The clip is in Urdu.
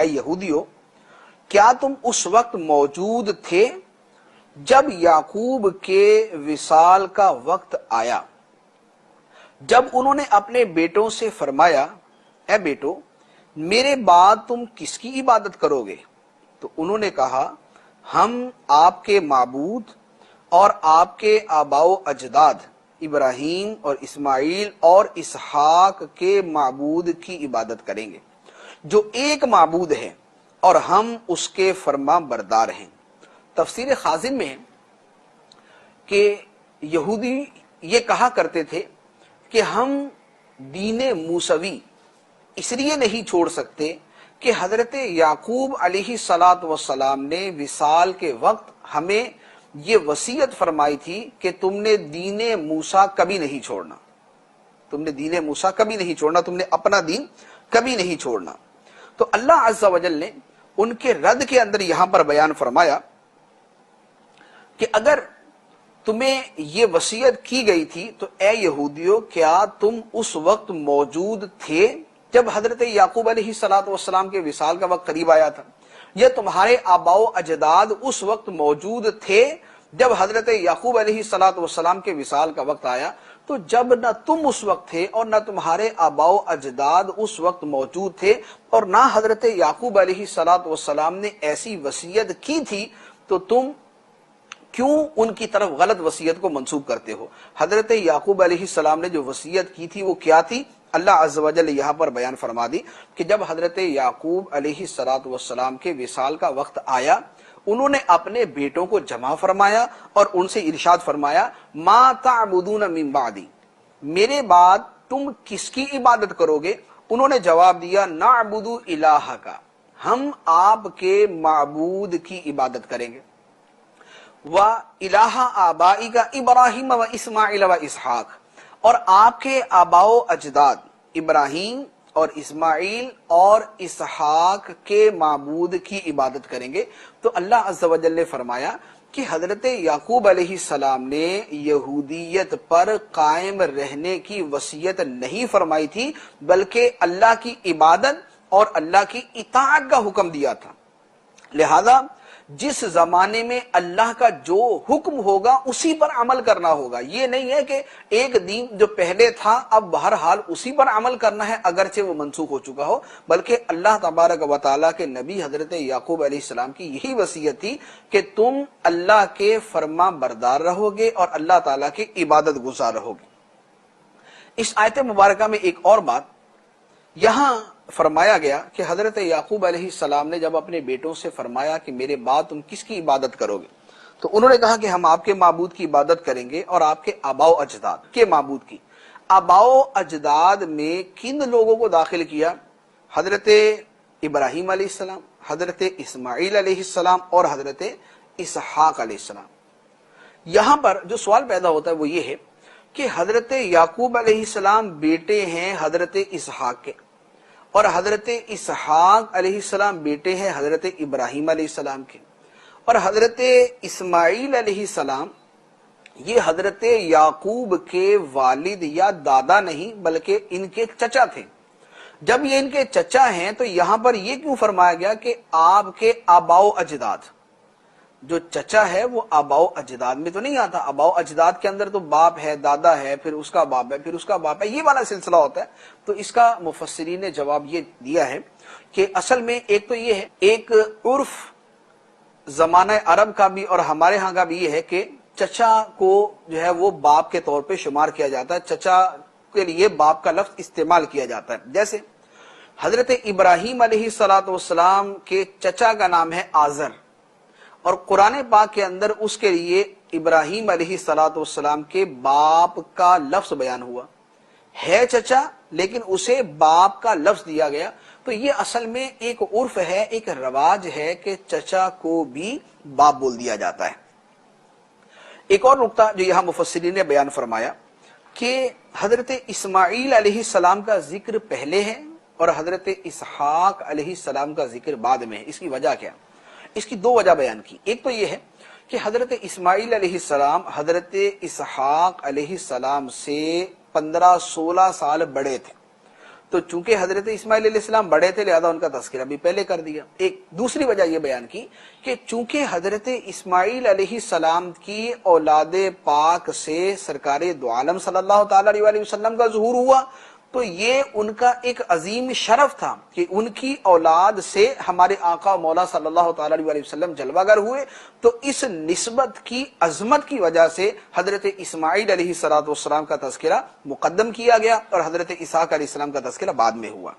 اے یہودیو کیا تم اس وقت موجود تھے جب یعقوب کے وصال کا وقت آیا، جب انہوں نے اپنے بیٹوں سے فرمایا اے بیٹو میرے بعد تم کس کی عبادت کرو گے؟ تو انہوں نے کہا ہم آپ کے معبود اور آپ کے آباء و اجداد ابراہیم اور اسماعیل اور اسحاق کے معبود کی عبادت کریں گے جو ایک معبود ہے اور ہم اس کے فرما بردار ہیں۔ تفسیر خازن میں ہے کہ یہودی یہ کہا کرتے تھے کہ ہم دین موسوی اس لیے نہیں چھوڑ سکتے کہ حضرت یعقوب علیہ السلام نے وصال کے وقت ہمیں یہ وصیت فرمائی تھی کہ تم نے دین موسیٰ کبھی نہیں چھوڑنا، تم نے دین موسیٰ کبھی نہیں چھوڑنا، تم نے اپنا دین کبھی نہیں چھوڑنا۔ تو اللہ عز و جل نے ان کے رد کے اندر یہاں پر بیان فرمایا کہ اگر تمہیں یہ وصیت کی گئی تھی تو اے یہودیو کیا تم اس وقت موجود تھے جب حضرت یعقوب علیہ السلام کے وصال کا وقت قریب آیا تھا، یا تمہارے آباء و اجداد اس وقت موجود تھے جب حضرت یعقوب علیہ السلام کے وصال کا وقت آیا؟ تو جب نہ تم اس وقت تھے اور نہ تمہارے آباء و اجداد اس وقت موجود تھے اور نہ حضرت یعقوب علیہ السلام نے ایسی وصیت کی تھی، تو تم کیوں ان کی طرف غلط وصیت کو منسوب کرتے ہو؟ حضرت یعقوب علیہ السلام نے جو وصیت کی تھی وہ کیا تھی؟ اللہ عز و جل یہاں پر بیان فرما دی کہ جب حضرت یعقوب علیہ السلام کے وصال کا وقت آیا انہوں نے اپنے بیٹوں کو جمع فرمایا اور ان سے ارشاد فرمایا ما تعبدون من بعدی، میرے بعد تم کس کی عبادت کرو گے؟ انہوں نے جواب دیا نعبد الہک، ہم آپ کے معبود کی عبادت کریں گے، وَإِلَٰهَ آبَائِكَ ابراہیم و اسماعیل و اسحاق، اور آپ کے آباء و اجداد ابراہیم اور اسماعیل اور اسحاق کے معبود کی عبادت کریں گے۔ تو اللہ عز و جل نے فرمایا کہ حضرت یعقوب علیہ السلام نے یہودیت پر قائم رہنے کی وصیت نہیں فرمائی تھی، بلکہ اللہ کی عبادت اور اللہ کی اطاعت کا حکم دیا تھا۔ لہذا جس زمانے میں اللہ کا جو حکم ہوگا اسی پر عمل کرنا ہوگا، یہ نہیں ہے کہ ایک دین جو پہلے تھا اب بہرحال اسی پر عمل کرنا ہے اگرچہ وہ منسوخ ہو چکا ہو، بلکہ اللہ تبارک و تعالیٰ کے نبی حضرت یعقوب علیہ السلام کی یہی وصیت تھی کہ تم اللہ کے فرما بردار رہو گے اور اللہ تعالیٰ کی عبادت گزار رہو گے۔ اس آیت مبارکہ میں ایک اور بات یہاں فرمایا گیا کہ حضرت یعقوب علیہ السلام نے جب اپنے بیٹوں سے فرمایا کہ میرے بعد تم کس کی عبادت کرو گے، تو انہوں نے کہا کہ ہم آپ کے معبود کی عبادت کریں گے اور آپ کے آباء و اجداد کے معبود کی۔ آباء و اجداد میں کن لوگوں کو داخل کیا؟ حضرت ابراہیم علیہ السلام، حضرت اسماعیل علیہ السلام اور حضرت اسحاق علیہ السلام۔ یہاں پر جو سوال پیدا ہوتا ہے وہ یہ ہے کہ حضرت یعقوب علیہ السلام بیٹے ہیں حضرت اسحاق کے، اور حضرت اسحاق علیہ السلام بیٹے ہیں حضرت ابراہیم علیہ السلام کے، اور حضرت اسماعیل علیہ السلام یہ حضرت یعقوب کے والد یا دادا نہیں بلکہ ان کے چچا تھے۔ جب یہ ان کے چچا ہیں تو یہاں پر یہ کیوں فرمایا گیا کہ آپ کے آباء و اجداد؟ جو چچا ہے وہ آباء و اجداد میں تو نہیں آتا، آباء و اجداد کے اندر تو باپ ہے، دادا ہے، پھر اس کا باپ ہے، پھر اس کا باپ ہے، یہ والا سلسلہ ہوتا ہے۔ تو اس کا مفسرین نے جواب یہ دیا ہے کہ اصل میں ایک تو یہ ہے، ایک عرف زمانہ عرب کا بھی اور ہمارے ہاں کا بھی یہ ہے کہ چچا کو جو ہے وہ باپ کے طور پہ شمار کیا جاتا ہے، چچا کے لیے باپ کا لفظ استعمال کیا جاتا ہے۔ جیسے حضرت ابراہیم علیہ السلام کے چچا کا نام ہے آزر، اور قرآن پاک کے اندر اس کے لیے ابراہیم علیہ السلام کے باپ کا لفظ بیان ہوا ہے، چچا لیکن اسے باپ کا لفظ دیا گیا۔ تو یہ اصل میں ایک عرف ہے، ایک رواج ہے کہ چچا کو بھی باپ بول دیا جاتا ہے۔ ایک اور نقطہ جو یہاں مفسرین نے بیان فرمایا کہ حضرت اسماعیل علیہ السلام کا ذکر پہلے ہے اور حضرت اسحاق علیہ السلام کا ذکر بعد میں ہے۔ اس کی وجہ کیا؟ اس کی دو وجہ بیان کی۔ ایک تو یہ ہے کہ حضرت اسماعیل علیہ السلام حضرت اسحاق علیہ السلام سے 15-16 سال بڑے تھے، تو چونکہ حضرت اسماعیل علیہ السلام بڑے تھے لہذا ان کا تذکرہ بھی پہلے کر دیا۔ ایک دوسری وجہ یہ بیان کی کہ چونکہ حضرت اسماعیل علیہ السلام کی اولاد پاک سے سرکار دو عالم صلی اللہ تعالی علیہ وسلم کا ظہور ہوا، تو یہ ان کا ایک عظیم شرف تھا کہ ان کی اولاد سے ہمارے آقا مولا صلی اللہ تعالی علیہ وسلم جلوہ گر ہوئے۔ تو اس نسبت کی عظمت کی وجہ سے حضرت اسماعیل علیہ السلام کا تذکرہ مقدم کیا گیا اور حضرت اسحاق علیہ السلام کا تذکرہ بعد میں ہوا۔